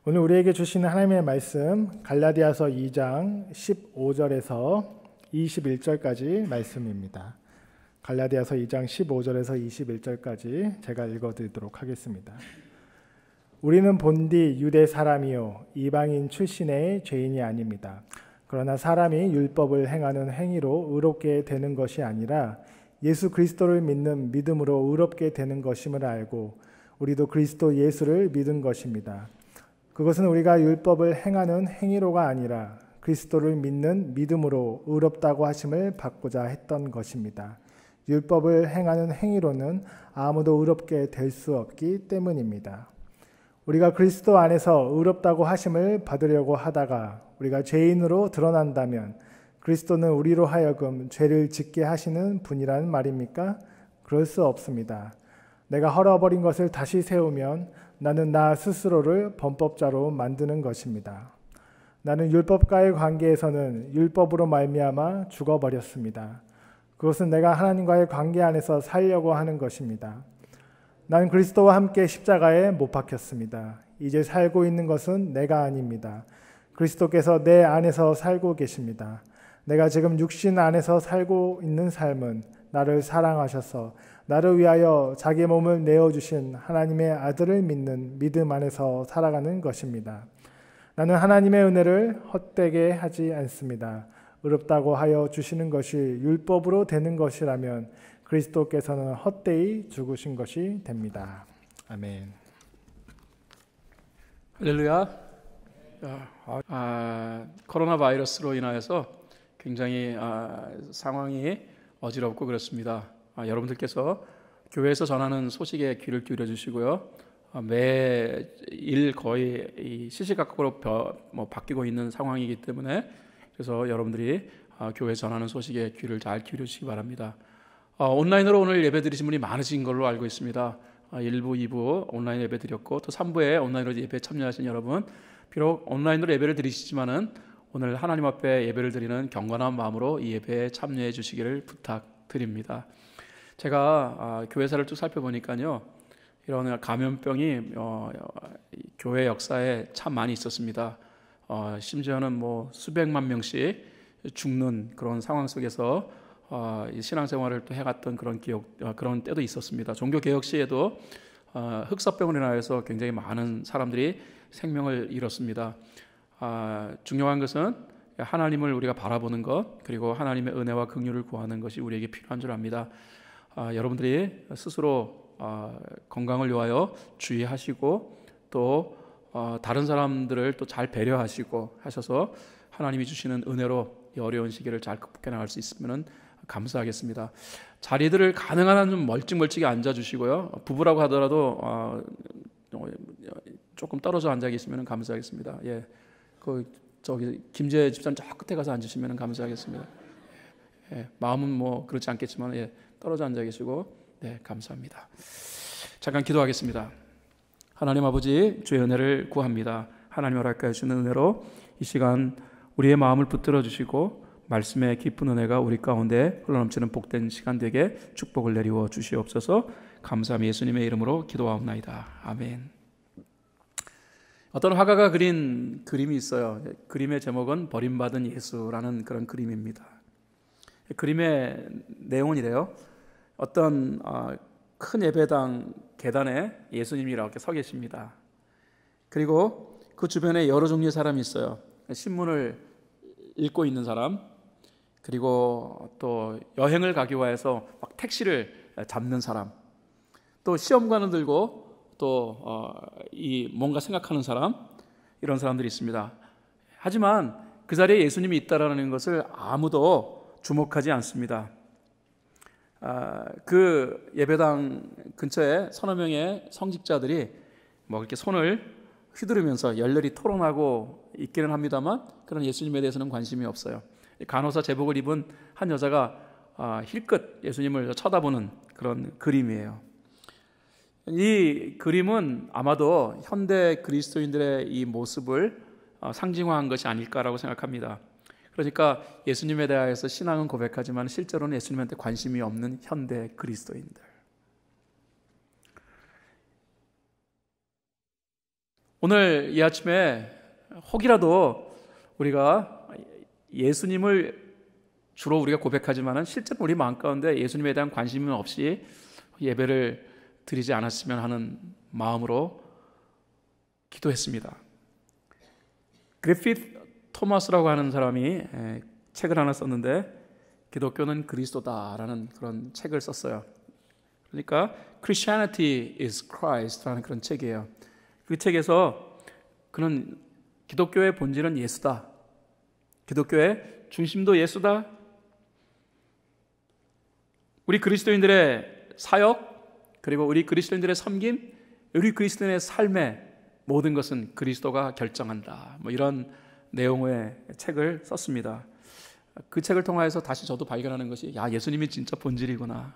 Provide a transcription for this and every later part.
오늘 우리에게 주시는 하나님의 말씀 갈라디아서 2장 15절에서 21절까지 말씀입니다. 갈라디아서 2장 15절에서 21절까지 제가 읽어드리도록 하겠습니다. 우리는 본디 유대 사람이요 이방인 출신의 죄인이 아닙니다. 그러나 사람이 율법을 행하는 행위로 의롭게 되는 것이 아니라 예수 그리스도를 믿는 믿음으로 의롭게 되는 것임을 알고 우리도 그리스도 예수를 믿은 것입니다. 그것은 우리가 율법을 행하는 행위로가 아니라 그리스도를 믿는 믿음으로 의롭다고 하심을 받고자 했던 것입니다. 율법을 행하는 행위로는 아무도 의롭게 될 수 없기 때문입니다. 우리가 그리스도 안에서 의롭다고 하심을 받으려고 하다가 우리가 죄인으로 드러난다면 그리스도는 우리로 하여금 죄를 짓게 하시는 분이라는 말입니까? 그럴 수 없습니다. 내가 헐어버린 것을 다시 세우면 나는 나 스스로를 범법자로 만드는 것입니다. 나는 율법과의 관계에서는 율법으로 말미암아 죽어버렸습니다. 그것은 내가 하나님과의 관계 안에서 살려고 하는 것입니다. 나는 그리스도와 함께 십자가에 못 박혔습니다. 이제 살고 있는 것은 내가 아닙니다. 그리스도께서 내 안에서 살고 계십니다. 내가 지금 육신 안에서 살고 있는 삶은 나를 사랑하셔서 나를 위하여 자기 몸을 내어주신 하나님의 아들을 믿는 믿음 안에서 살아가는 것입니다. 나는 하나님의 은혜를 헛되게 하지 않습니다. 의롭다고 하여 주시는 것이 율법으로 되는 것이라면 그리스도께서는 헛되이 죽으신 것이 됩니다. 아멘. 할렐루야. 코로나 바이러스로 인하여서 굉장히 상황이 어지럽고 그렇습니다. 여러분들께서 교회에서 전하는 소식에 귀를 기울여 주시고요. 매일 거의 시시각각으로 바뀌고 있는 상황이기 때문에 그래서 여러분들이 교회 전하는 소식에 귀를 잘 기울여 주시기 바랍니다. 온라인으로 오늘 예배 드리신 분이 많으신 걸로 알고 있습니다. 1부, 2부 온라인 예배 드렸고 또 3부에 온라인으로 예배 참여하신 여러분, 비록 온라인으로 예배를 드리시지만은 오늘 하나님 앞에 예배를 드리는 경건한 마음으로 이 예배에 참여해 주시기를 부탁드립니다. 제가 교회사를 쭉 살펴보니까요, 이런 감염병이 교회 역사에 참 많이 있었습니다. 심지어는 뭐 수백만 명씩 죽는 그런 상황 속에서 신앙생활을 또 해갔던 그런 때도 있었습니다. 종교개혁 시에도 흑사병으로 인하여서 굉장히 많은 사람들이 생명을 잃었습니다. 중요한 것은 하나님을 우리가 바라보는 것, 그리고 하나님의 은혜와 긍휼을 구하는 것이 우리에게 필요한 줄 압니다. 여러분들이 스스로 건강을 위하여 주의하시고 또 다른 사람들을 또 잘 배려하시고 하셔서 하나님이 주시는 은혜로 이 어려운 시기를 잘 극복해 나갈 수 있으면 감사하겠습니다. 자리들을 가능한 한 좀 멀찍멀찍이 앉아주시고요. 부부라고 하더라도 조금 떨어져 앉아 계시면 감사하겠습니다. 예, 저기 김재 집사님 저 끝에 가서 앉으시면 감사하겠습니다. 예, 마음은 뭐 그렇지 않겠지만 떨어져 앉아 계시고 감사합니다. 잠깐 기도하겠습니다. 하나님 아버지, 주의 은혜를 구합니다. 하나님 허락하여 주는 은혜로 이 시간 우리의 마음을 붙들어 주시고 말씀의 깊은 은혜가 우리 가운데 흘러넘치는 복된 시간 되게 축복을 내리워 주시옵소서. 감사함이 예수님의 이름으로 기도하옵나이다. 아멘. 어떤 화가가 그린 그림이 있어요. 그림의 제목은 버림받은 예수라는 그런 그림입니다. 그림의 내용은 이래요. 어떤 큰 예배당 계단에 예수님이 이렇게 서 계십니다. 그리고 그 주변에 여러 종류의 사람이 있어요. 신문을 읽고 있는 사람, 그리고 또 여행을 가기 위해서 막 택시를 잡는 사람, 또 시험관을 들고 또 뭔가 생각하는 사람, 이런 사람들이 있습니다. 하지만 그 자리에 예수님이 있다라는 것을 아무도 주목하지 않습니다. 그 예배당 근처에 서너 명의 성직자들이 뭐 이렇게 손을 휘두르면서 열렬히 토론하고 있기는 합니다만 그런 예수님에 대해서는 관심이 없어요. 간호사 제복을 입은 한 여자가 힐끗 예수님을 쳐다보는 그런 그림이에요. 이 그림은 아마도 현대 그리스도인들의 이 모습을 상징화한 것이 아닐까라고 생각합니다. 그러니까 예수님에 대하여서 신앙은 고백하지만 실제로는 예수님한테 관심이 없는 현대 그리스도인들. 오늘 이 아침에 혹이라도 우리가 예수님을 주로 우리가 고백하지만은 실제로 우리 마음 가운데 예수님에 대한 관심은 없이 예배를 드리지 않았으면 하는 마음으로 기도했습니다. 그리피트 토마스라고 하는 사람이 책을 하나 썼는데 기독교는 그리스도다라는 그런 책을 썼어요. 그러니까 Christianity is Christ라는 그런 책이에요. 그 책에서 그는 기독교의 본질은 예수다. 기독교의 중심도 예수다. 우리 그리스도인들의 사역, 그리고 우리 그리스도인들의 섬김, 우리 그리스도인의 삶의 모든 것은 그리스도가 결정한다. 뭐 이런 내용의 책을 썼습니다. 그 책을 통해서 다시 저도 발견하는 것이 예수님이 진짜 본질이구나.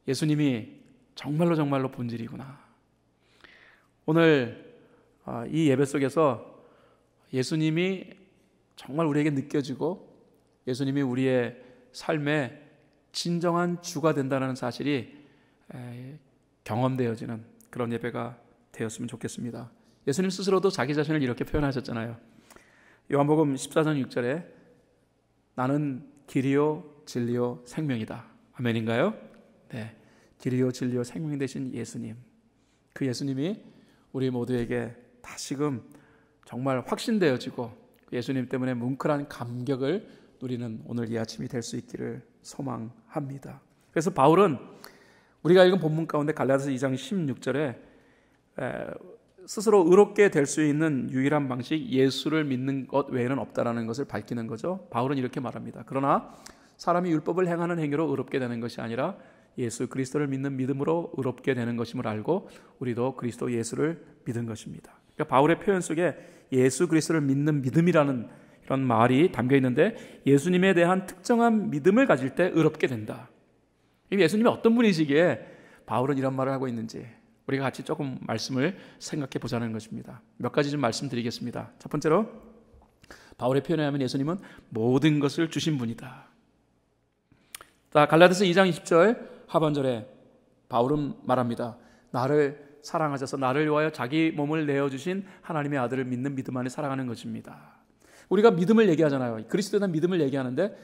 예수님이 정말로 본질이구나. 오늘 이 예배 속에서 예수님이 정말 우리에게 느껴지고 예수님이 우리의 삶의 진정한 주가 된다는 사실이 경험되어지는 그런 예배가 되었으면 좋겠습니다. 예수님 스스로도 자기 자신을 이렇게 표현하셨잖아요. 요한복음 14장 6절에 나는 길이요 진리요 생명이다. 아멘인가요? 네, 길이요 진리요 생명 되신 예수님, 그 예수님이 우리 모두에게 다시금 정말 확신되어지고 예수님 때문에 뭉클한 감격을 누리는 오늘 이 아침이 될 수 있기를 소망합니다. 그래서 바울은 우리가 읽은 본문 가운데 갈라디아서 2장 16절에 스스로 의롭게 될 수 있는 유일한 방식 예수를 믿는 것 외에는 없다라는 것을 밝히는 거죠. 바울은 이렇게 말합니다. 그러나 사람이 율법을 행하는 행위로 의롭게 되는 것이 아니라 예수 그리스도를 믿는 믿음으로 의롭게 되는 것임을 알고 우리도 그리스도 예수를 믿은 것입니다. 그러니까 바울의 표현 속에 예수 그리스도를 믿는 믿음이라는 이런 말이 담겨 있는데 예수님에 대한 특정한 믿음을 가질 때 의롭게 된다. 예수님이 어떤 분이시기에 바울은 이런 말을 하고 있는지 우리가 같이 조금 말씀을 생각해 보자는 것입니다. 몇 가지 좀 말씀드리겠습니다. 첫 번째로 바울의 표현에 하면 예수님은 모든 것을 주신 분이다. 자, 갈라디아서 2장 20절 하반절에 바울은 말합니다. 나를 사랑하셔서 나를 위하여 자기 몸을 내어주신 하나님의 아들을 믿는 믿음 안에 살아가는 것입니다. 우리가 믿음을 얘기하잖아요. 그리스도에 대한 믿음을 얘기하는데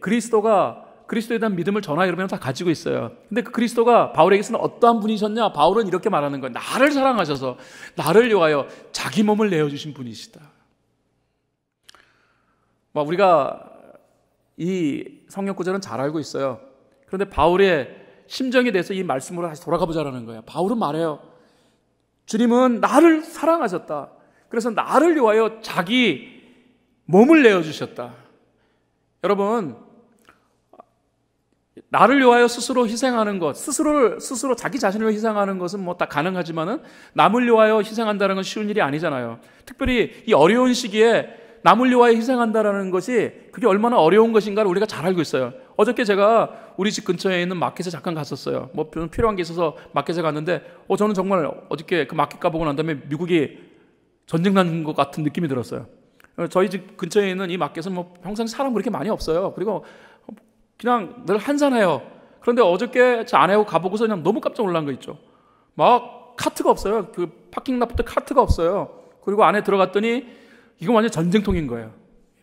그리스도에 대한 믿음을 전하 여러분 다 가지고 있어요. 근데 그 그리스도가 바울에게서는 어떠한 분이셨냐? 바울은 이렇게 말하는 거예요. 나를 사랑하셔서 나를 위하여 자기 몸을 내어주신 분이시다. 우리가 이 성경 구절은 잘 알고 있어요. 그런데 바울의 심정에 대해서 이 말씀으로 다시 돌아가 보자라는 거예요. 바울은 말해요. 주님은 나를 사랑하셨다. 그래서 나를 위하여 자기 몸을 내어주셨다. 여러분, 나를 위하여 스스로 희생하는 것, 스스로 자기 자신을 희생하는 것은 다 가능하지만은 남을 위하여 희생한다는 건 쉬운 일이 아니잖아요. 특별히 이 어려운 시기에 남을 위하여 희생한다는 것이 그게 얼마나 어려운 것인가를 우리가 잘 알고 있어요. 어저께 제가 우리 집 근처에 있는 마켓에 잠깐 갔었어요. 필요한 게 있어서 마켓에 갔는데 저는 정말 어저께 그 마켓 가보고 난 다음에 미국이 전쟁 난 것 같은 느낌이 들었어요. 저희 집 근처에 있는 이 마켓은 평생 사람 그렇게 많이 없어요. 그리고 그냥 늘 한산해요. 그런데 어저께 제 아내하고 가보고서 그냥 너무 깜짝 놀란 거 있죠. 막 카트가 없어요. 그 파킹 라프트 카트가 없어요. 그리고 안에 들어갔더니 이거 완전 전쟁통인 거예요.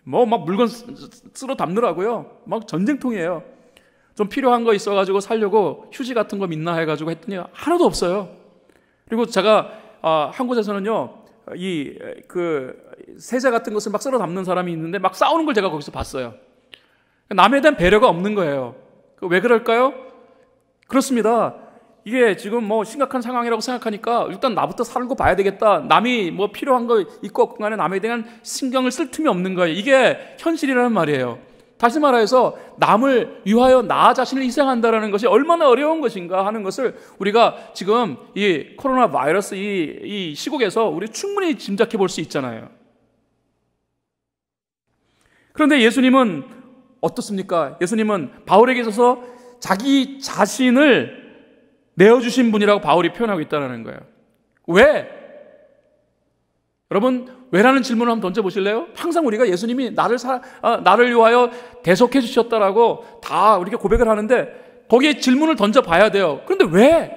막 물건 쓸어 담느라고요. 막 전쟁통이에요. 좀 필요한 거 있어가지고 사려고 휴지 같은 거 있나 해가지고 했더니 하나도 없어요. 그리고 제가 한 곳에서는요, 세제 같은 것을 막 쓸어 담는 사람이 있는데 막 싸우는 걸 제가 거기서 봤어요. 남에 대한 배려가 없는 거예요. 왜 그럴까요? 그렇습니다. 이게 지금 심각한 상황이라고 생각하니까 일단 나부터 살고 봐야 되겠다. 남이 필요한 거 있고 없고 간에 남에 대한 신경을 쓸 틈이 없는 거예요. 이게 현실이라는 말이에요. 다시 말해서 남을 위하여 나 자신을 희생한다는 것이 얼마나 어려운 것인가 하는 것을 우리가 지금 이 코로나 바이러스 이 시국에서 우리 충분히 짐작해 볼 수 있잖아요. 그런데 예수님은 어떻습니까? 예수님은 바울에게 있어서 자기 자신을 내어주신 분이라고 바울이 표현하고 있다는 거예요. 왜? 여러분, 왜라는 질문을 한번 던져보실래요? 항상 우리가 예수님이 나를 위하여 대속해 주셨다라고 다 이렇게 고백을 하는데 거기에 질문을 던져봐야 돼요. 그런데 왜?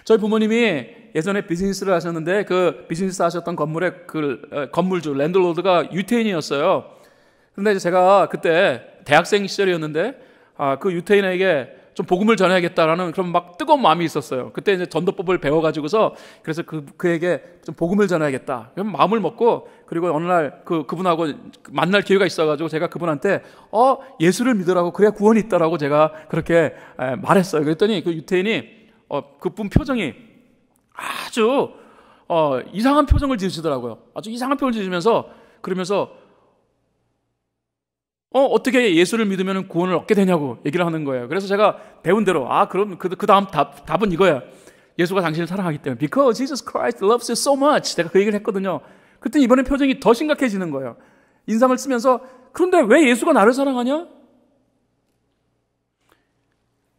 저희 부모님이 예전에 비즈니스를 하셨는데 그 비즈니스 하셨던 건물의 그 건물주 랜드로드가 유태인이었어요. 그런데 제가 그때 대학생 시절이었는데 그 유태인에게 좀 복음을 전해야겠다라는 그런 막 뜨거운 마음이 있었어요. 그때 이제 전도법을 배워가지고서 그래서 그에게 좀 복음을 전해야겠다. 그런 마음을 먹고 그리고 어느 날 그분하고 만날 기회가 있어가지고 제가 그분한테 예수를 믿으라고 그래야 구원이 있다라고 제가 그렇게 말했어요. 그랬더니 그 유태인이 그분 표정이 아주 이상한 표정을 지으시더라고요. 아주 이상한 표정을 지으면서 그러면서 어떻게 예수를 믿으면 구원을 얻게 되냐고 얘기를 하는 거예요. 그래서 제가 배운 대로 그럼 그 다음 답은 이거야. 예수가 당신을 사랑하기 때문에 Because Jesus Christ loves you so much. 내가 그 얘기를 했거든요. 그때 이번에 표정이 더 심각해지는 거예요. 인상을 쓰면서 그런데 왜 예수가 나를 사랑하냐?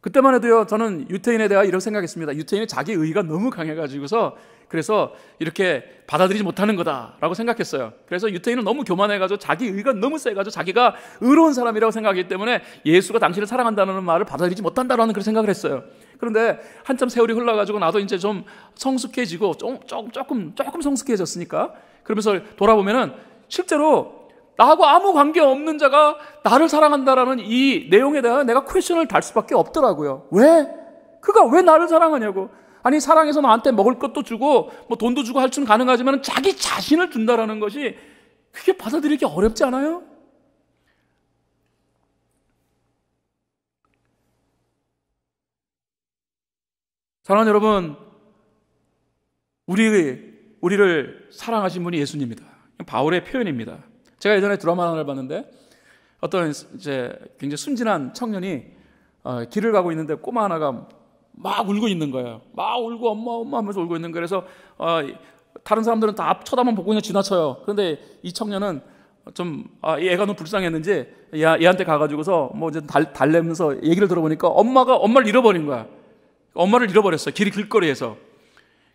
그때만 해도요, 저는 유태인에 대해 이렇게 생각했습니다. 유태인이 자기 의의가 너무 강해가지고서 그래서 이렇게 받아들이지 못하는 거다라고 생각했어요. 그래서 유태인은 너무 교만해가지고 자기 의의가 너무 세가지고 자기가 의로운 사람이라고 생각하기 때문에 예수가 당신을 사랑한다는 말을 받아들이지 못한다라는 그런 생각을 했어요. 그런데 한참 세월이 흘러가지고 나도 이제 좀 성숙해지고 조금 성숙해졌으니까 그러면서 돌아보면은 실제로 나하고 아무 관계 없는 자가 나를 사랑한다라는 이 내용에 대한 내가 퀘션을 달 수밖에 없더라고요. 왜? 그가 왜 나를 사랑하냐고. 아니 사랑해서 나한테 먹을 것도 주고 뭐 돈도 주고 할 수는 가능하지만 자기 자신을 준다라는 것이 그게 받아들이기 어렵지 않아요? 사랑하는 여러분, 우리를 사랑하신 분이 예수님입니다. 바울의 표현입니다. 제가 예전에 드라마 하나를 봤는데 어떤 이제 굉장히 순진한 청년이 길을 가고 있는데 꼬마 하나가 막 울고 있는 거예요. 막 울고 엄마 하면서 울고 있는 거예요. 그래서 다른 사람들은 다 쳐다만 보고 그냥 지나쳐요. 그런데 이 청년은 좀 얘가 너무 불쌍했는지 얘한테 가가지고서 뭐 이제 달래면서 얘기를 들어보니까 엄마를 잃어버린 거야. 엄마를 잃어버렸어요. 길거리에서.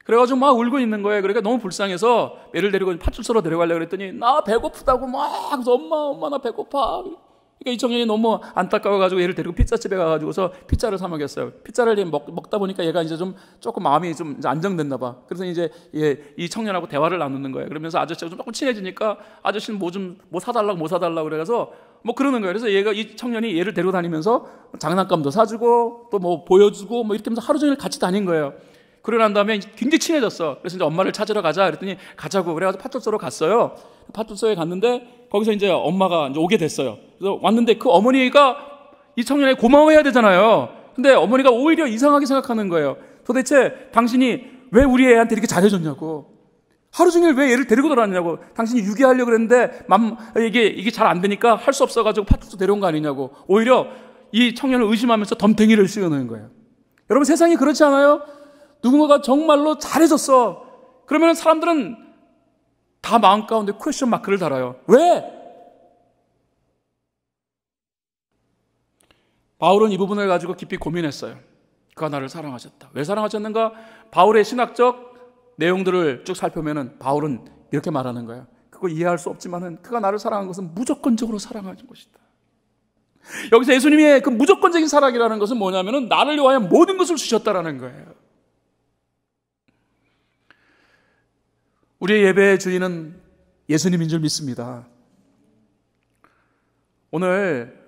그래가지고 막 울고 있는 거예요. 그러니까 너무 불쌍해서 애를 데리고 파출소로 데려가려고 그랬더니 나 배고프다고 막 그래서 엄마 나 배고파. 그러니까 이 청년이 너무 안타까워가지고 얘를 데리고 피자집에 가가지고서 피자를 사 먹였어요. 피자를 먹다 보니까 얘가 이제 조금 마음이 좀 이제 안정됐나 봐. 그래서 이제 이 청년하고 대화를 나누는 거예요. 그러면서 아저씨하고 조금 친해지니까 아저씨는 뭐 사달라고 그래서 뭐 그러는 거예요. 그래서 이 청년이 얘를 데리고 다니면서 장난감도 사주고 또 뭐 보여주고 뭐 이렇게 하면서 하루 종일 같이 다닌 거예요. 그러고 난 다음에 굉장히 친해졌어. 그래서 이제 엄마를 찾으러 가자 그랬더니 가자고 그래가지고 파출소로 갔어요. 파출소에 갔는데 거기서 이제 엄마가 이제 오게 됐어요. 그래서 왔는데 그 어머니가 이 청년에게 고마워해야 되잖아요. 근데 어머니가 오히려 이상하게 생각하는 거예요. 도대체 당신이 왜 우리 애한테 이렇게 잘해줬냐고. 하루 종일 왜 얘를 데리고 돌아다니냐고. 당신이 유기하려고 그랬는데 이게 잘 안 되니까 할 수 없어가지고 파출소 데려온 거 아니냐고. 오히려 이 청년을 의심하면서 덤탱이를 씌워놓은 거예요. 여러분 세상이 그렇지 않아요? 누군가가 정말로 잘해줬어. 그러면 사람들은 다 마음 가운데 퀘스천 마크를 달아요. 왜? 바울은 이 부분을 가지고 깊이 고민했어요. 그가 나를 사랑하셨다. 왜 사랑하셨는가? 바울의 신학적 내용들을 쭉 살펴보면 바울은 이렇게 말하는 거예요. 그거 이해할 수 없지만은 그가 나를 사랑한 것은 무조건적으로 사랑하는 것이다. 여기서 예수님의 그 무조건적인 사랑이라는 것은 뭐냐면은 나를 위하여 모든 것을 주셨다라는 거예요. 우리의 예배의 주인은 예수님인 줄 믿습니다. 오늘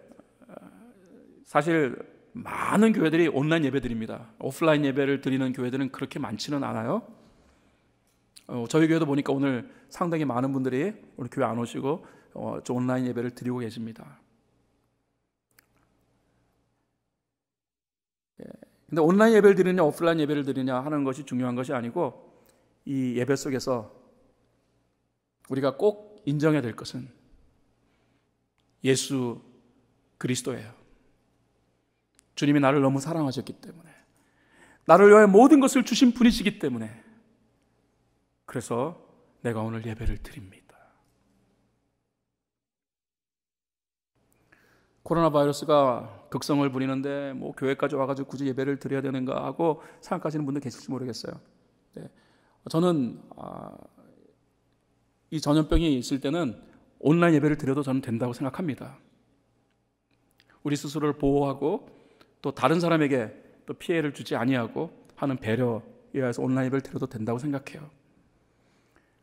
사실 많은 교회들이 온라인 예배 드립니다. 오프라인 예배를 드리는 교회들은 그렇게 많지는 않아요. 저희 교회도 보니까 오늘 상당히 많은 분들이 오늘 교회 안 오시고 온라인 예배를 드리고 계십니다. 근데 온라인 예배를 드리냐 오프라인 예배를 드리냐 하는 것이 중요한 것이 아니고 이 예배 속에서 우리가 꼭 인정해야 될 것은 예수 그리스도예요. 주님이 나를 너무 사랑하셨기 때문에 나를 위하여 모든 것을 주신 분이시기 때문에 그래서 내가 오늘 예배를 드립니다. 코로나 바이러스가 극성을 부리는데 뭐 교회까지 와가지고 굳이 예배를 드려야 되는가 하고 생각하시는 분들 계실지 모르겠어요. 네. 저는 이 전염병이 있을 때는 온라인 예배를 드려도 저는 된다고 생각합니다. 우리 스스로를 보호하고 또 다른 사람에게 또 피해를 주지 아니하고 하는 배려의 의해서 온라인 예배를 드려도 된다고 생각해요.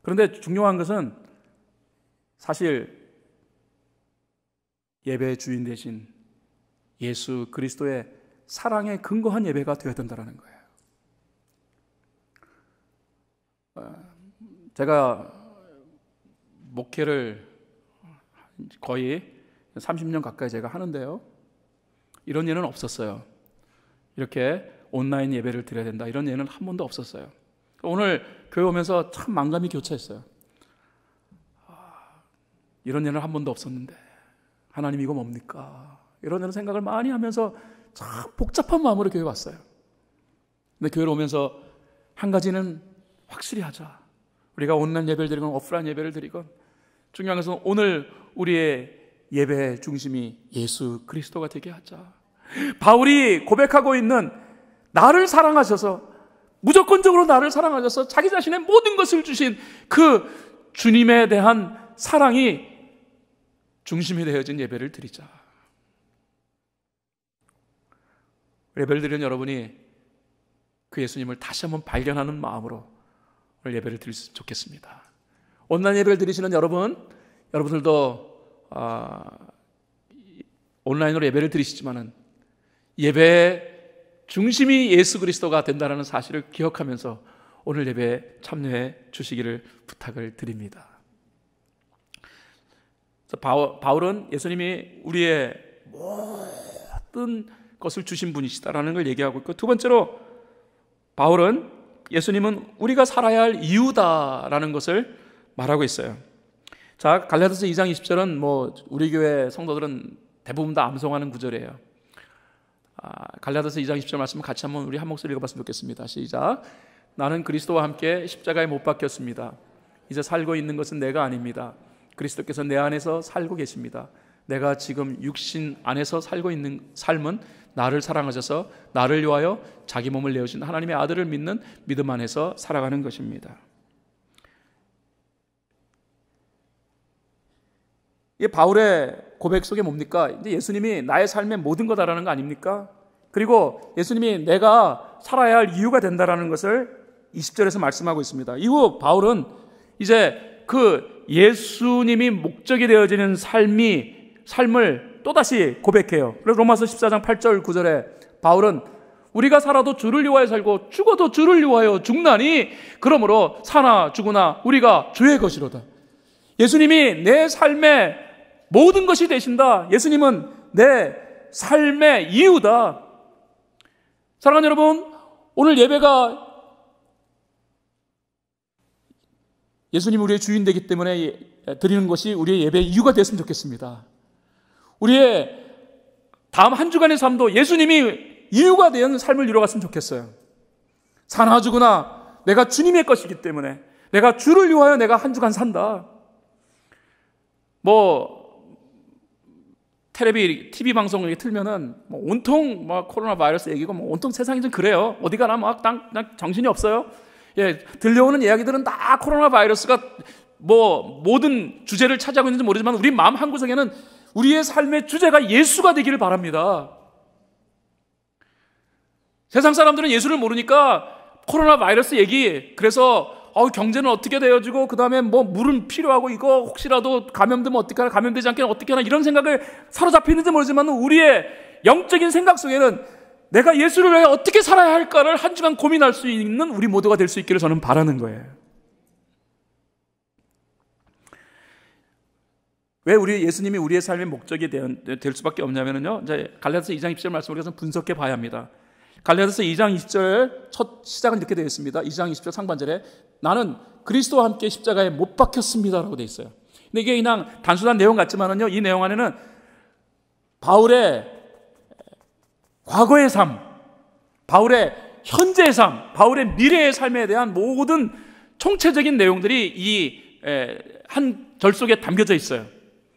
그런데 중요한 것은 사실 예배의 주인 대신 예수 그리스도의 사랑에 근거한 예배가 되어야 된다는 거예요. 제가 목회를 거의 30년 가까이 제가 하는데요, 이런 예는 없었어요. 이렇게 온라인 예배를 드려야 된다, 이런 예는 한 번도 없었어요. 오늘 교회 오면서 참 만감이 교차했어요. 이런 예는 한 번도 없었는데 하나님 이거 뭡니까? 이런 생각을 많이 하면서 참 복잡한 마음으로 교회 왔어요. 근데 교회로 오면서 한 가지는 확실히 하자. 우리가 온라인 예배를 드리건 오프라인 예배를 드리건 중요한 것은 오늘 우리의 예배 중심이 예수 그리스도가 되게 하자. 바울이 고백하고 있는 나를 사랑하셔서, 무조건적으로 나를 사랑하셔서 자기 자신의 모든 것을 주신 그 주님에 대한 사랑이 중심이 되어진 예배를 드리자. 예배를 드리는 여러분이 그 예수님을 다시 한번 발견하는 마음으로 오늘 예배를 드릴 수 있으면 좋겠습니다. 온라인 예배를 드리시는 여러분들도 온라인으로 예배를 드리시지만은 예배의 중심이 예수 그리스도가 된다는 사실을 기억하면서 오늘 예배에 참여해 주시기를 부탁을 드립니다. 바울은 예수님이 우리의 모든 것을 주신 분이시다라는 걸 얘기하고 있고, 두 번째로 바울은 예수님은 우리가 살아야 할 이유다라는 것을 말하고 있어요. 자, 갈라디아서 2장 20절은 우리 교회 성도들은 대부분 다 암송하는 구절이에요. 갈라디아서 2장 20절 말씀을 같이 한번 우리 한 목소리 읽어봤으면 좋겠습니다. 시작. 나는 그리스도와 함께 십자가에 못 박혔습니다. 이제 살고 있는 것은 내가 아닙니다. 그리스도께서 내 안에서 살고 계십니다. 내가 지금 육신 안에서 살고 있는 삶은 나를 사랑하셔서 나를 위하여 자기 몸을 내어주신 하나님의 아들을 믿는 믿음 안에서 살아가는 것입니다. 이 바울의 고백 속에 뭡니까? 이제 예수님이 나의 삶의 모든 거다라는 거 아닙니까? 그리고 예수님이 내가 살아야 할 이유가 된다라는 것을 20절에서 말씀하고 있습니다. 이후 바울은 이제 그 예수님이 목적이 되어지는 삶을 또다시 고백해요. 그래서 로마서 14장 8절 9절에 바울은 우리가 살아도 주를 위하여 살고 죽어도 주를 위하여 죽나니 그러므로 사나 죽으나 우리가 주의 것이로다. 예수님이 내 삶의 모든 것이 되신다. 예수님은 내 삶의 이유다. 사랑하는 여러분, 오늘 예배가 예수님이 우리의 주인 되기 때문에 드리는 것이 우리의 예배의 이유가 됐으면 좋겠습니다. 우리의 다음 한 주간의 삶도 예수님이 이유가 된 삶을 이뤄갔으면 좋겠어요. 사나 죽으나 내가 주님의 것이기 때문에 내가 주를 위하여 내가 한 주간 산다. TV 방송 이렇게 틀면은 온통 코로나 바이러스 얘기고 온통 세상이 좀 그래요. 어디 가나 정신이 없어요. 예, 들려오는 이야기들은 다 코로나 바이러스가 모든 주제를 차지하고 있는지 모르지만 우리 마음 한구석에는 우리의 삶의 주제가 예수가 되기를 바랍니다. 세상 사람들은 예수를 모르니까 코로나 바이러스 얘기, 그래서 경제는 어떻게 되어지고 그 다음에 물은 필요하고 이거 혹시라도 감염되면 어떻게 하나, 감염되지 않게는 어떻게 하나, 이런 생각을 사로잡혀 있는지 모르지만 우리의 영적인 생각 속에는 내가 예수를 위해 어떻게 살아야 할까를 한 주간 고민할 수 있는 우리 모두가 될 수 있기를 저는 바라는 거예요. 왜 우리 예수님이 우리의 삶의 목적이 될 수밖에 없냐면요, 이제 갈라디아서 2장 20절 말씀을 우리가 좀 분석해 봐야 합니다. 갈라디아서 2장 20절 첫 시작은 이렇게 되어 있습니다. 2장 20절 상반절에 나는 그리스도와 함께 십자가에 못 박혔습니다라고 되어 있어요. 근데 이게 그냥 단순한 내용 같지만은요, 이 내용 안에는 바울의 과거의 삶, 바울의 현재의 삶, 바울의 미래의 삶에 대한 모든 총체적인 내용들이 이 한 절 속에 담겨져 있어요.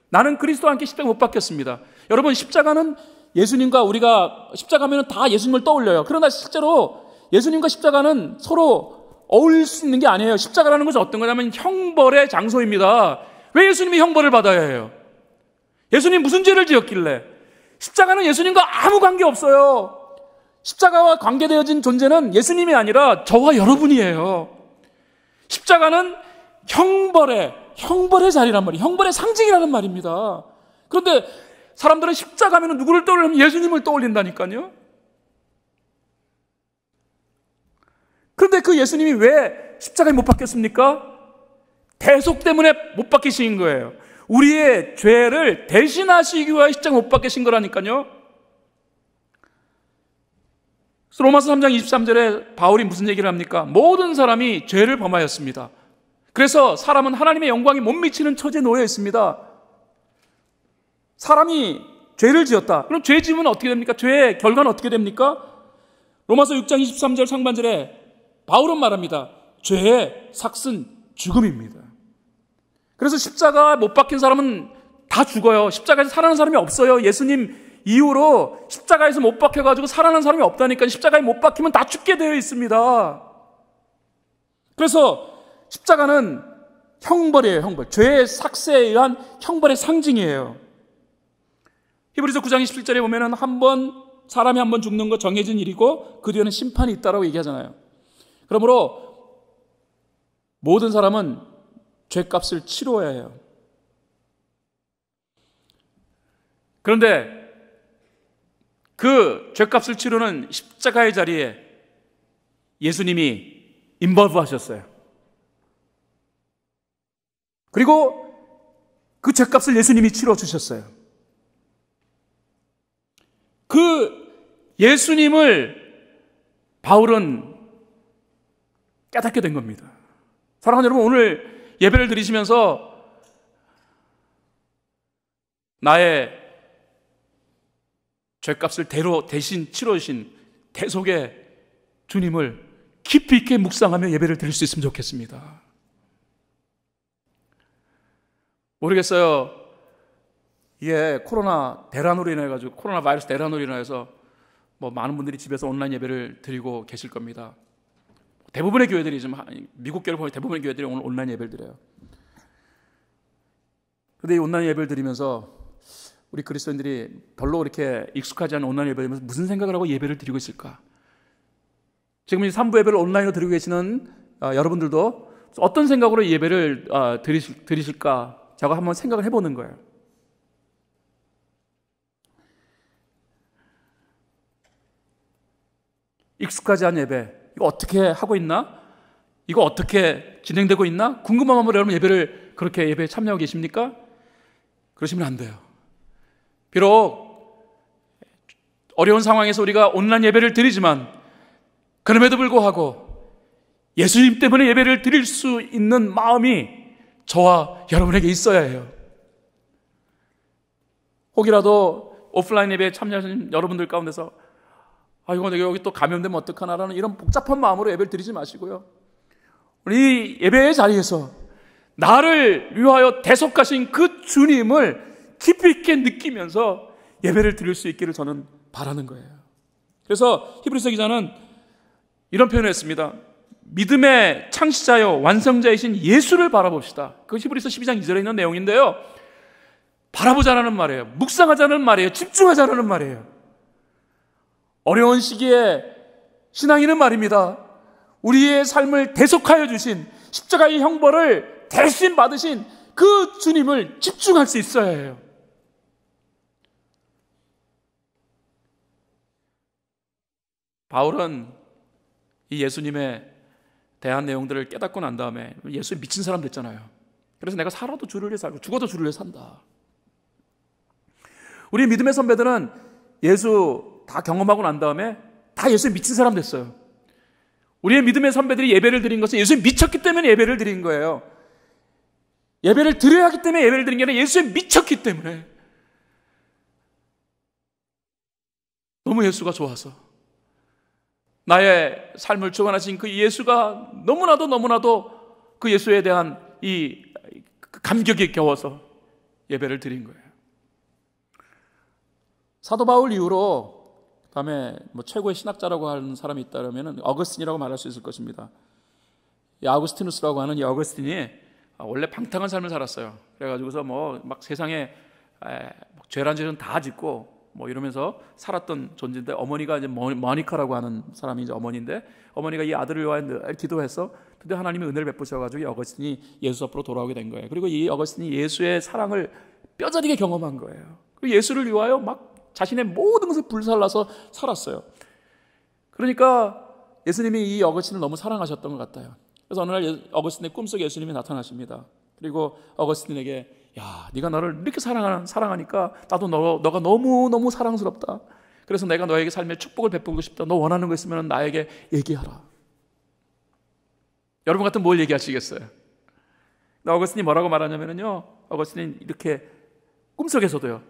나는 그리스도와 함께 십자가에 못 박혔습니다. 여러분, 십자가는 예수님과 우리가 십자가면 다 예수님을 떠올려요. 그러나 실제로 예수님과 십자가는 서로 어울릴 수 있는 게 아니에요. 십자가라는 것은 어떤 거냐면 형벌의 장소입니다. 왜 예수님이 형벌을 받아야 해요? 예수님 무슨 죄를 지었길래? 십자가는 예수님과 아무 관계 없어요. 십자가와 관계되어진 존재는 예수님이 아니라 저와 여러분이에요. 십자가는 형벌의 자리란 말이에요. 형벌의 상징이라는 말입니다. 그런데 사람들은 십자가면 누구를 떠올리면 예수님을 떠올린다니까요. 그런데 그 예수님이 왜 십자가에 못 박혔습니까? 대속 때문에 못 박히신 거예요. 우리의 죄를 대신하시기 위해 십자가에 못 박히신 거라니까요. 로마서 3장 23절에 바울이 무슨 얘기를 합니까? 모든 사람이 죄를 범하였습니다. 그래서 사람은 하나님의 영광이 못 미치는 처지에 놓여 있습니다. 사람이 죄를 지었다. 그럼 죄 지으면 어떻게 됩니까? 죄의 결과는 어떻게 됩니까? 로마서 6장 23절 상반절에 바울은 말합니다. 죄의 삭은 죽음입니다. 그래서 십자가 못 박힌 사람은 다 죽어요. 십자가에서 살아나는 사람이 없어요. 예수님 이후로 십자가에서 못 박혀가지고 살아나는 사람이 없다니까. 십자가에 못 박히면 다 죽게 되어 있습니다. 그래서 십자가는 형벌이에요. 형벌. 죄의 삭세에 의한 형벌의 상징이에요. 히브리서 9장 27절에 보면은 사람이 한 번 죽는 거 정해진 일이고 그 뒤에는 심판이 있다라고 얘기하잖아요. 그러므로 모든 사람은 죄값을 치러야 해요. 그런데 그 죄값을 치르는 십자가의 자리에 예수님이 인벌브 하셨어요. 그리고 그 죄값을 예수님이 치러 주셨어요. 그 예수님을 바울은 깨닫게 된 겁니다. 사랑하는 여러분, 오늘 예배를 드리시면서 나의 죄값을 대신 치러주신 대속의 주님을 깊이 있게 묵상하며 예배를 드릴 수 있으면 좋겠습니다. 모르겠어요. 이게 코로나 대란으로 인해가지고 코로나 바이러스 대란으로 인해서 많은 분들이 집에서 온라인 예배를 드리고 계실 겁니다. 대부분의 교회들이 미국 교회를 보면 대부분의 교회들이 오늘 온라인 예배를 드려요. 그런데 이 온라인 예배를 드리면서 우리 그리스도인들이 별로 그렇게 익숙하지 않은 온라인 예배를 드리면서 무슨 생각을 하고 예배를 드리고 있을까? 지금 이 3부 예배를 온라인으로 드리고 계시는 여러분들도 어떤 생각으로 예배를 드리실까? 제가 한번 생각을 해보는 거예요. 익숙하지 않은 예배, 이거 어떻게 하고 있나? 이거 어떻게 진행되고 있나? 궁금하면 여러분 그렇게 예배에 참여하고 계십니까? 그러시면 안 돼요. 비록 어려운 상황에서 우리가 온라인 예배를 드리지만 그럼에도 불구하고 예수님 때문에 예배를 드릴 수 있는 마음이 저와 여러분에게 있어야 해요. 혹이라도 오프라인 예배에 참여하신 여러분들 가운데서 이거 내가 여기 또 감염되면 어떡하나라는 이런 복잡한 마음으로 예배를 드리지 마시고요. 우리 예배의 자리에서 나를 위하여 대속하신 그 주님을 깊이 있게 느끼면서 예배를 드릴 수 있기를 저는 바라는 거예요. 그래서 히브리서 기자는 이런 표현을 했습니다. 믿음의 창시자요 완성자이신 예수를 바라봅시다. 그 히브리서 12장 2절에 있는 내용인데요. 바라보자라는 말이에요. 묵상하자는 말이에요. 집중하자는 말이에요. 어려운 시기에 신앙인은 말입니다. 우리의 삶을 대속하여 주신 십자가의 형벌을 대신 받으신 그 주님을 집중할 수 있어야 해요. 바울은 이 예수님에 대한 내용들을 깨닫고 난 다음에 예수에 미친 사람 됐잖아요. 그래서 내가 살아도 주를 위해 살고 죽어도 주를 위해 산다. 우리 믿음의 선배들은 예수 다 경험하고 난 다음에 다 예수에 미친 사람 됐어요. 우리의 믿음의 선배들이 예배를 드린 것은 예수에 미쳤기 때문에 예배를 드린 거예요. 예배를 드려야 하기 때문에 예배를 드린 게 아니라 예수에 미쳤기 때문에. 너무 예수가 좋아서 나의 삶을 주관하신 그 예수가 너무나도 그 예수에 대한 이 감격이 겨워서 예배를 드린 거예요. 사도 바울 이후로 다음에 최고의 신학자라고 하는 사람이 있다면 어거스틴이라고 말할 수 있을 것입니다. 이 아우구스티누스라고 하는 이 어거스틴이 원래 방탕한 삶을 살았어요. 그래가지고서 막 세상에 죄란 죄는 다 짓고 뭐 이러면서 살았던 존재인데, 어머니가 이제 모니카라고 하는 사람이 이제 어머니인데, 어머니가 이 아들을 위하여 늘 기도해서 근데 하나님이 은혜를 베푸셔가지고 이 어거스틴이 예수 앞으로 돌아오게 된 거예요. 그리고 이 어거스틴이 예수의 사랑을 뼈저리게 경험한 거예요. 그리고 예수를 위하여 막 자신의 모든 것을 불살라서 살았어요. 그러니까 예수님이 이 어거스틴을 너무 사랑하셨던 것 같아요. 그래서 어느 날 어거스틴의 꿈속에 예수님이 나타나십니다. 그리고 어거스틴에게 야, 네가 나를 이렇게 사랑하니까 나도 너가 너무너무 사랑스럽다. 그래서 내가 너에게 삶의 축복을 베풀고 싶다. 너 원하는 거 있으면 나에게 얘기하라. 여러분 같으면 뭘 얘기하시겠어요? 어거스틴이 뭐라고 말하냐면요, 어거스틴이 이렇게 꿈속에서도요,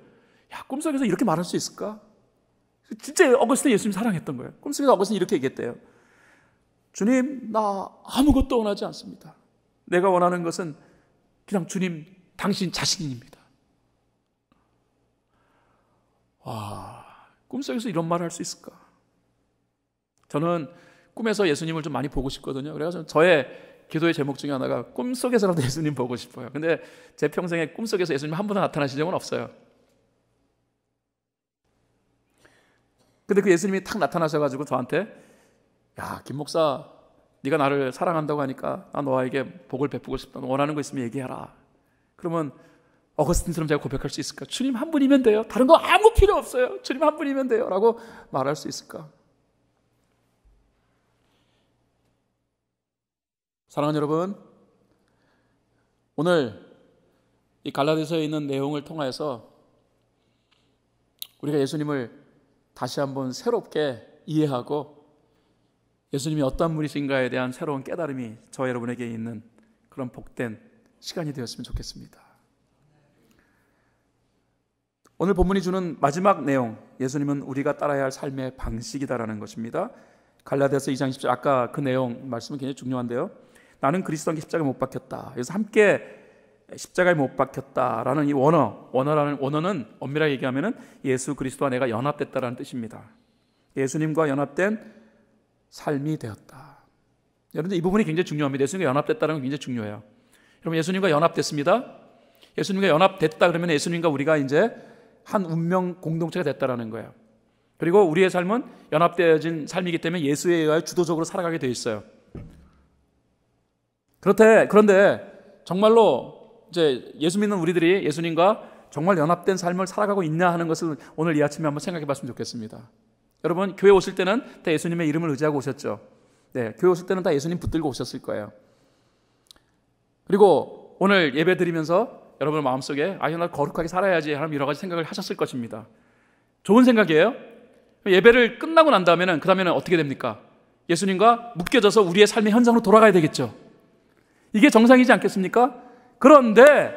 야, 꿈속에서 이렇게 말할 수 있을까? 진짜 어거스틴이 예수님 사랑했던 거예요. 꿈속에서 어거스틴이 이렇게 얘기했대요. 주님, 나 아무것도 원하지 않습니다. 내가 원하는 것은 그냥 주님, 당신 자신입니다. 와, 꿈속에서 이런 말을 할 수 있을까? 저는 꿈에서 예수님을 좀 많이 보고 싶거든요. 그래서 저의 기도의 제목 중에 하나가 꿈속에서라도 예수님 보고 싶어요. 근데 제 평생에 꿈속에서 예수님 한 번도 나타나신 적은 없어요. 근데 그 예수님이 탁 나타나셔가지고 저한테, 야, 김 목사, 네가 나를 사랑한다고 하니까 나 너에게 복을 베푸고 싶다. 너 원하는 거 있으면 얘기해라. 그러면 어거스틴처럼 제가 고백할 수 있을까? 주님 한 분이면 돼요. 다른 거 아무 필요 없어요. 주님 한 분이면 돼요. 라고 말할 수 있을까? 사랑하는 여러분, 오늘 이 갈라디아서에 있는 내용을 통해서 우리가 예수님을 다시 한번 새롭게 이해하고 예수님이 어떤 분이신가에 대한 새로운 깨달음이 저 여러분에게 있는 그런 복된 시간이 되었으면 좋겠습니다. 오늘 본문이 주는 마지막 내용, 예수님은 우리가 따라야 할 삶의 방식이다라는 것입니다. 갈라디아서 2장 10절, 아까 그 내용 말씀은 굉장히 중요한데요. 나는 그리스도와 십자가에 못 박혔다. 그래서 함께 십자가에 못 박혔다라는 이 원어는 엄밀하게 얘기하면은 예수 그리스도와 내가 연합됐다라는 뜻입니다. 예수님과 연합된 삶이 되었다. 여러분들 이 부분이 굉장히 중요합니다. 예수님과 연합됐다는 건 굉장히 중요해요. 여러분, 예수님과 연합됐습니다. 예수님과 연합됐다 그러면 예수님과 우리가 이제 한 운명 공동체가 됐다라는 거예요. 그리고 우리의 삶은 연합되어진 삶이기 때문에 예수에 의하여 주도적으로 살아가게 되어 있어요. 그런데 정말로 이제 예수 믿는 우리들이 예수님과 정말 연합된 삶을 살아가고 있냐 하는 것을 오늘 이 아침에 한번 생각해 봤으면 좋겠습니다. 여러분, 교회 오실 때는 다 예수님의 이름을 의지하고 오셨죠. 네, 교회 오실 때는 다 예수님 붙들고 오셨을 거예요. 그리고 오늘 예배 드리면서 여러분 마음속에 나 거룩하게 살아야지 하는 여러 가지 생각을 하셨을 것입니다. 좋은 생각이에요. 예배를 끝나고 난 다음에는 그 다음에는 어떻게 됩니까? 예수님과 묶여져서 우리의 삶의 현장으로 돌아가야 되겠죠. 이게 정상이지 않겠습니까? 그런데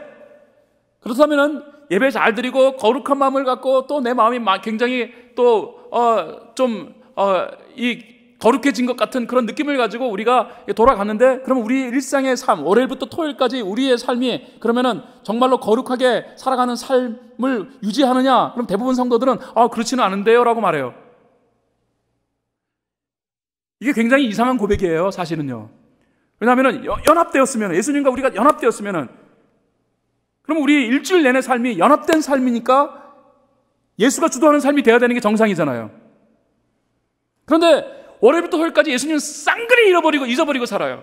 그렇다면은 예배 잘 드리고 거룩한 마음을 갖고 또 내 마음이 굉장히 또 거룩해진 것 같은 그런 느낌을 가지고 우리가 돌아갔는데, 그러면 우리 일상의 삶, 월요일부터 토요일까지 우리의 삶이 그러면은 정말로 거룩하게 살아가는 삶을 유지하느냐? 그럼 대부분 성도들은 그렇지는 않은데요 라고 말해요. 이게 굉장히 이상한 고백이에요, 사실은요. 왜냐하면 연합되었으면, 예수님과 우리가 연합되었으면, 그럼 우리 일주일 내내 삶이 연합된 삶이니까 예수가 주도하는 삶이 되어야 되는 게 정상이잖아요. 그런데 월요일부터 토요일까지 예수님은 쌍그리 잊어버리고 살아요.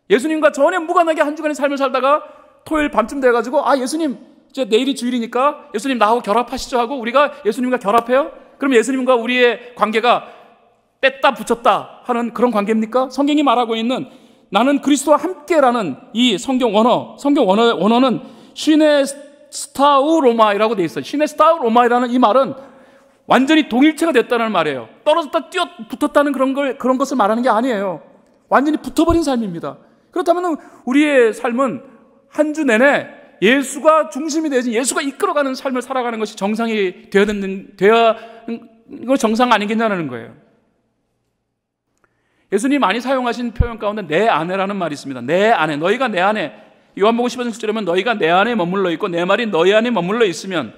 예수님과 전혀 무관하게 한 주간의 삶을 살다가 토요일 밤쯤 돼가지고 예수님 이제 내일이 주일이니까 예수님 나하고 결합하시죠 하고 우리가 예수님과 결합해요? 그럼 예수님과 우리의 관계가 뺐다 붙였다 하는 그런 관계입니까? 성경이 말하고 있는 나는 그리스도와 함께라는 이 성경 원어는 시네스타우로마이라고 되어 있어요. 시네스타우로마이라는 이 말은 완전히 동일체가 됐다는 말이에요. 떨어졌다 붙었다는 그런 것을 말하는 게 아니에요. 완전히 붙어버린 삶입니다. 그렇다면 우리의 삶은 한 주 내내 예수가 중심이 되어진, 예수가 이끌어가는 삶을 살아가는 것이 정상이 되어야 정상 아니겠냐는 거예요. 예수님이 많이 사용하신 표현 가운데 내 안에라는 말이 있습니다. 내 안에, 너희가 내 안에, 요한복음 15장 10절에 너희가 내 안에 머물러 있고 내 말이 너희 안에 머물러 있으면,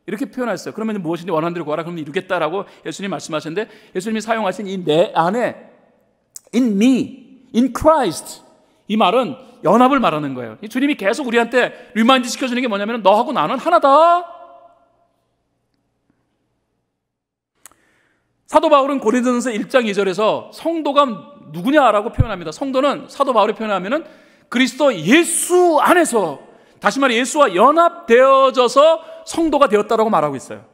이렇게 표현했어요. 그러면 무엇인지 원하는 대로 구하라, 그러면 이루겠다라고 예수님이 말씀하셨는데, 예수님이 사용하신 이 내 안에, in me, in Christ, 이 말은 연합을 말하는 거예요. 주님이 계속 우리한테 리마인드 시켜주는 게 뭐냐면 너하고 나는 하나다. 사도 바울은 고린도전서 1장 2절에서 성도가 누구냐라고 표현합니다. 성도는 사도 바울이 표현하면은 그리스도 예수 안에서, 다시 말해 예수와 연합되어져서 성도가 되었다라고 말하고 있어요.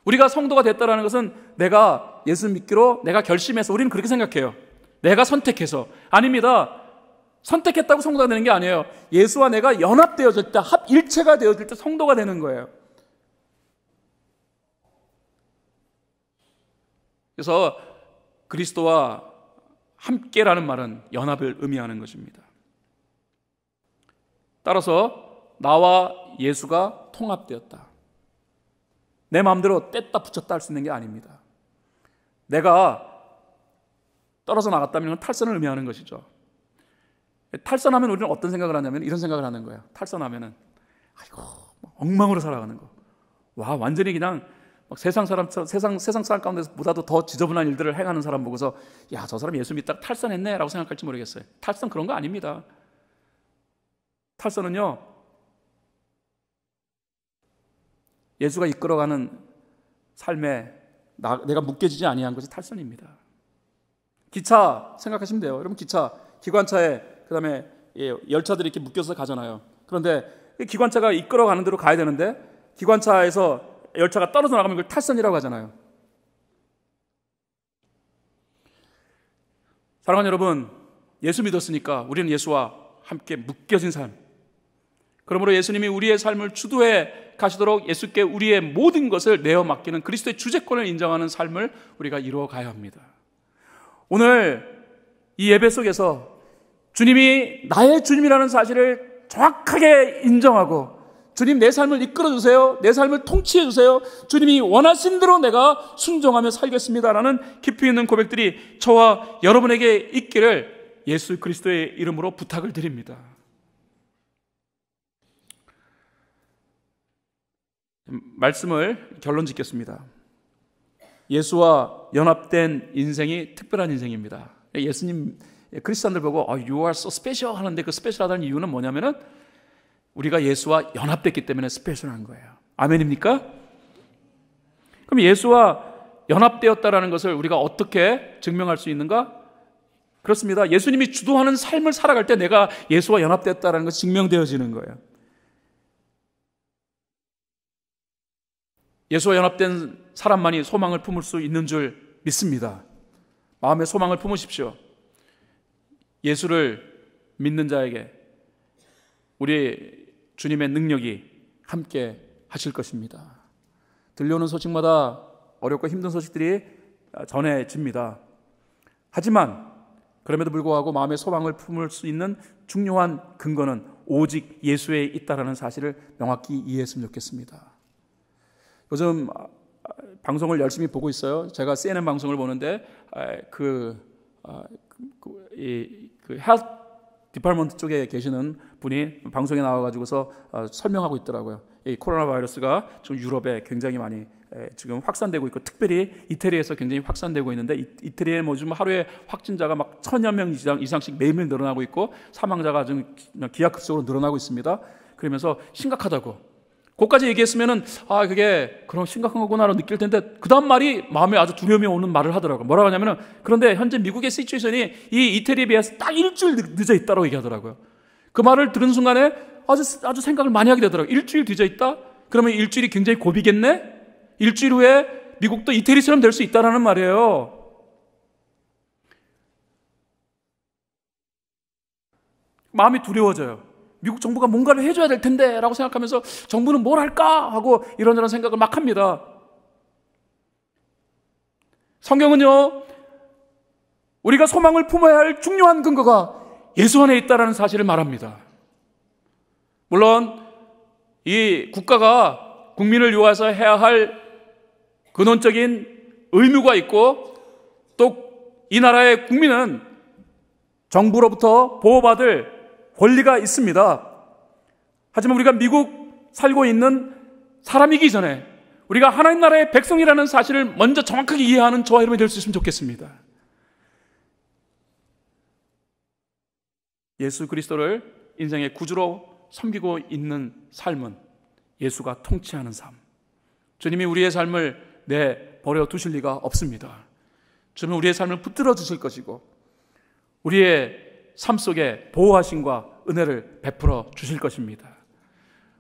우리가 성도가 됐다라는 것은 내가 예수 믿기로 내가 결심해서, 우리는 그렇게 생각해요. 내가 선택해서. 아닙니다. 선택했다고 성도가 되는 게 아니에요. 예수와 내가 연합되어질 때, 합일체가 되어질 때 성도가 되는 거예요. 그래서 그리스도와 함께라는 말은 연합을 의미하는 것입니다. 따라서 나와 예수가 통합되었다. 내 마음대로 뗐다 붙였다 할 수 있는 게 아닙니다. 내가 떨어져 나갔다면 탈선을 의미하는 것이죠. 탈선하면 우리는 어떤 생각을 하냐면 이런 생각을 하는 거예요. 탈선하면은 아이고 엉망으로 살아가는 거. 와, 완전히 그냥 막 세상 사람 가운데서보다도 더 지저분한 일들을 행하는 사람 보고서 야, 저 사람 예수 믿다가 탈선했네 라고 생각할지 모르겠어요. 탈선 그런 거 아닙니다. 탈선은요, 예수가 이끌어가는 삶에 내가 묶여지지 아니한 것이 탈선입니다. 기차 생각하시면 돼요. 여러분, 기관차에 그다음에 열차들이 이렇게 묶여서 가잖아요. 그런데 기관차가 이끌어가는 대로 가야 되는데 기관차에서 열차가 떨어져 나가면 그걸 탈선이라고 하잖아요. 사랑하는 여러분, 예수 믿었으니까 우리는 예수와 함께 묶여진 삶, 그러므로 예수님이 우리의 삶을 주도해 가시도록 예수께 우리의 모든 것을 내어 맡기는 그리스도의 주재권을 인정하는 삶을 우리가 이루어 가야 합니다. 오늘 이 예배 속에서 주님이 나의 주님이라는 사실을 정확하게 인정하고, 주님 내 삶을 이끌어주세요, 내 삶을 통치해주세요, 주님이 원하신 대로 내가 순종하며 살겠습니다라는 깊이 있는 고백들이 저와 여러분에게 있기를 예수 그리스도의 이름으로 부탁을 드립니다. 말씀을 결론 짓겠습니다. 예수와 연합된 인생이 특별한 인생입니다. 예수님, 크리스찬들 보고 You are so special 하는데 그 스페셜하다는 이유는 뭐냐면은 우리가 예수와 연합됐기 때문에 스페셜한 거예요. 아멘입니까? 그럼 예수와 연합되었다라는 것을 우리가 어떻게 증명할 수 있는가? 그렇습니다. 예수님이 주도하는 삶을 살아갈 때 내가 예수와 연합되었다라는 것이 증명되어지는 거예요. 예수와 연합된 사람만이 소망을 품을 수 있는 줄 믿습니다. 마음에 소망을 품으십시오. 예수를 믿는 자에게 우리 주님의 능력이 함께 하실 것입니다. 들려오는 소식마다 어렵고 힘든 소식들이 전해집니다. 하지만 그럼에도 불구하고 마음의 소망을 품을 수 있는 중요한 근거는 오직 예수에 있다는 사실을 명확히 이해했으면 좋겠습니다. 요즘 방송을 열심히 보고 있어요. 제가 CNN 방송을 보는데 헬스 디파트먼트 쪽에 계시는 분이 방송에 나와가지고서 설명하고 있더라고요. 이 코로나 바이러스가 지금 유럽에 굉장히 많이 지금 확산되고 있고, 특별히 이태리에서 굉장히 확산되고 있는데, 이태리에 뭐 좀 하루에 확진자가 막 1000여 명 이상씩 매일매일 늘어나고 있고, 사망자가 좀 기하급수적으로 늘어나고 있습니다. 그러면서 심각하다고. 그것까지 얘기했으면은 그게 그럼 심각한 거구나라고 느낄 텐데, 그 다음 말이 마음에 아주 두려움이 오는 말을 하더라고요. 뭐라고 하냐면은, 그런데 현재 미국의 시츄에이션이 이 이태리에 비해서 딱 일주일 늦어 있다고 얘기하더라고요. 그 말을 들은 순간에 아주 생각을 많이 하게 되더라고요. 일주일 늦어 있다? 그러면 일주일이 굉장히 고비겠네? 일주일 후에 미국도 이태리처럼 될 수 있다라는 말이에요. 마음이 두려워져요. 미국 정부가 뭔가를 해줘야 될 텐데 라고 생각하면서 정부는 뭘 할까 하고 이런저런 생각을 막 합니다. 성경은요, 우리가 소망을 품어야 할 중요한 근거가 예수 안에 있다는 사실을 말합니다. 물론 이 국가가 국민을 위해서 해야 할 근원적인 의무가 있고, 또 이 나라의 국민은 정부로부터 보호받을 권리가 있습니다. 하지만 우리가 미국 살고 있는 사람이기 전에 우리가 하나님 나라의 백성이라는 사실을 먼저 정확하게 이해하는 저와 여러분이 될 수 있으면 좋겠습니다. 예수 그리스도를 인생의 구주로 섬기고 있는 삶은 예수가 통치하는 삶, 주님이 우리의 삶을 내버려 두실 리가 없습니다. 주님은 우리의 삶을 붙들어 주실 것이고 우리의 삶 속에 보호하심과 은혜를 베풀어 주실 것입니다.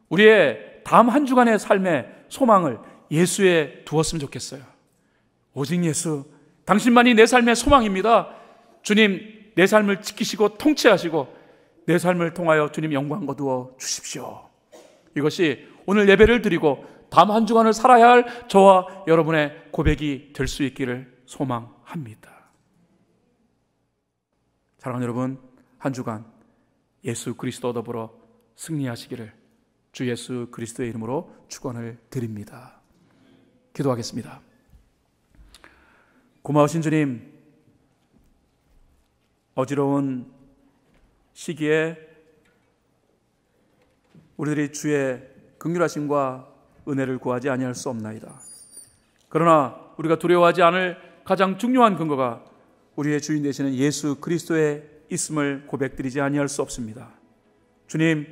우리의 다음 한 주간의 삶의 소망을 예수에 두었으면 좋겠어요. 오직 예수, 당신만이 내 삶의 소망입니다. 주님, 내 삶을 지키시고 통치하시고 내 삶을 통하여 주님 영광 거두어 주십시오. 이것이 오늘 예배를 드리고 다음 한 주간을 살아야 할 저와 여러분의 고백이 될 수 있기를 소망합니다. 사랑하는 여러분, 한 주간 예수 그리스도 더불어 승리하시기를 주 예수 그리스도의 이름으로 축원을 드립니다. 기도하겠습니다. 고마우신 주님, 어지러운 시기에 우리들이 주의 긍휼하심과 은혜를 구하지 아니할 수 없나이다. 그러나 우리가 두려워하지 않을 가장 중요한 근거가 우리의 주인 되시는 예수 그리스도의 있음을 고백드리지 아니할 수 없습니다. 주님,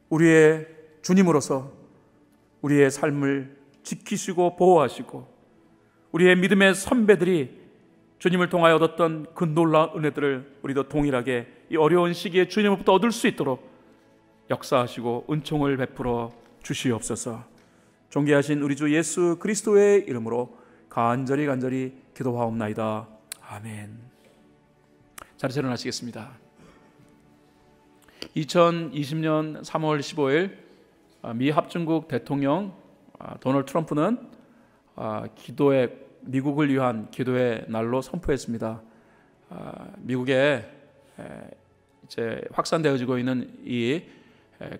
우리의 주님으로서 우리의 삶을 지키시고 보호하시고 우리의 믿음의 선배들이 주님을 통하여 얻었던 그 놀라운 은혜들을 우리도 동일하게 이 어려운 시기에 주님으로부터 얻을 수 있도록 역사하시고 은총을 베풀어 주시옵소서. 존귀하신 우리 주 예수 그리스도의 이름으로 간절히 기도하옵나이다. 아멘. 자리에서 일어나시겠습니다. 2020년 3월 15일 미 합중국 대통령 도널드 트럼프는 미국을 위한 기도의 날로 선포했습니다. 미국에 이제 확산되어지고 있는 이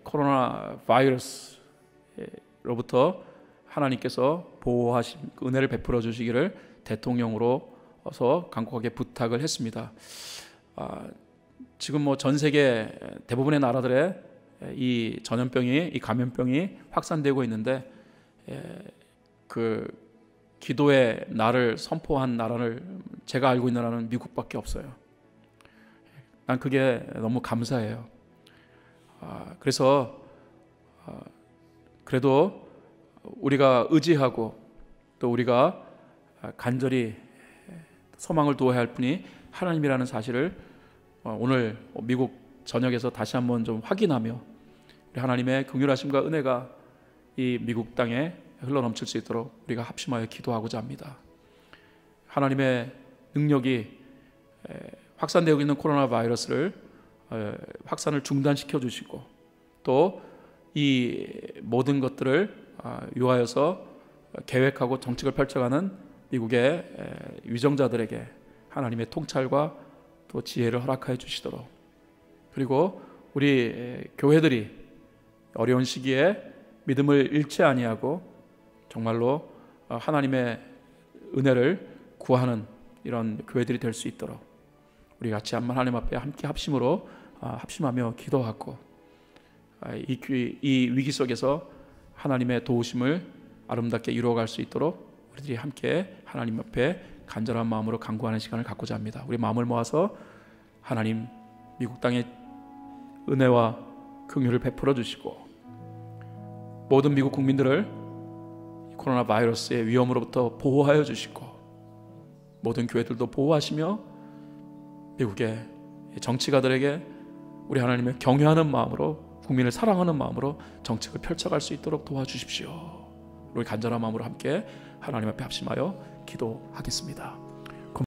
코로나 바이러스로부터 하나님께서 보호하신 은혜를 베풀어 주시기를 대통령으로서 간곡하게 부탁을 했습니다. 지금 뭐 전 세계 대부분의 나라들의 이 전염병이, 이 감염병이 확산되고 있는데 그 기도의 날을 선포한 나라를 제가 알고 있는 나라는 미국밖에 없어요. 난 그게 너무 감사해요. 그래서 그래도 우리가 의지하고 또 우리가 간절히 소망을 두어야 할 분이 하나님이라는 사실을 오늘 미국 전역에서 다시 한번 좀 확인하며 우리 하나님의 긍휼하심과 은혜가 이 미국 땅에 흘러넘칠 수 있도록 우리가 합심하여 기도하고자 합니다. 하나님의 능력이 확산되고 있는 코로나 바이러스를 확산을 중단시켜 주시고 또 이 모든 것들을 위하여서 계획하고 정책을 펼쳐가는 미국의 위정자들에게 하나님의 통찰과 또 지혜를 허락하여 주시도록, 그리고 우리 교회들이 어려운 시기에 믿음을 잃지 아니하고 정말로 하나님의 은혜를 구하는 이런 교회들이 될 수 있도록 우리 같이 한번 하나님 앞에 함께 합심하며 기도하고 이 위기 속에서 하나님의 도우심을 아름답게 이루어갈 수 있도록 우리들이 함께 하나님 앞에 간절한 마음으로 간구하는 시간을 갖고자 합니다. 우리 마음을 모아서 하나님, 미국 땅에 은혜와 긍휼을 베풀어 주시고 모든 미국 국민들을 코로나 바이러스의 위험으로부터 보호하여 주시고 모든 교회들도 보호하시며 미국의 정치가들에게 우리 하나님을 경외하는 마음으로, 국민을 사랑하는 마음으로 정책을 펼쳐갈 수 있도록 도와주십시오. 우리 간절한 마음으로 함께 하나님 앞에 합심하여 기도하겠습니다.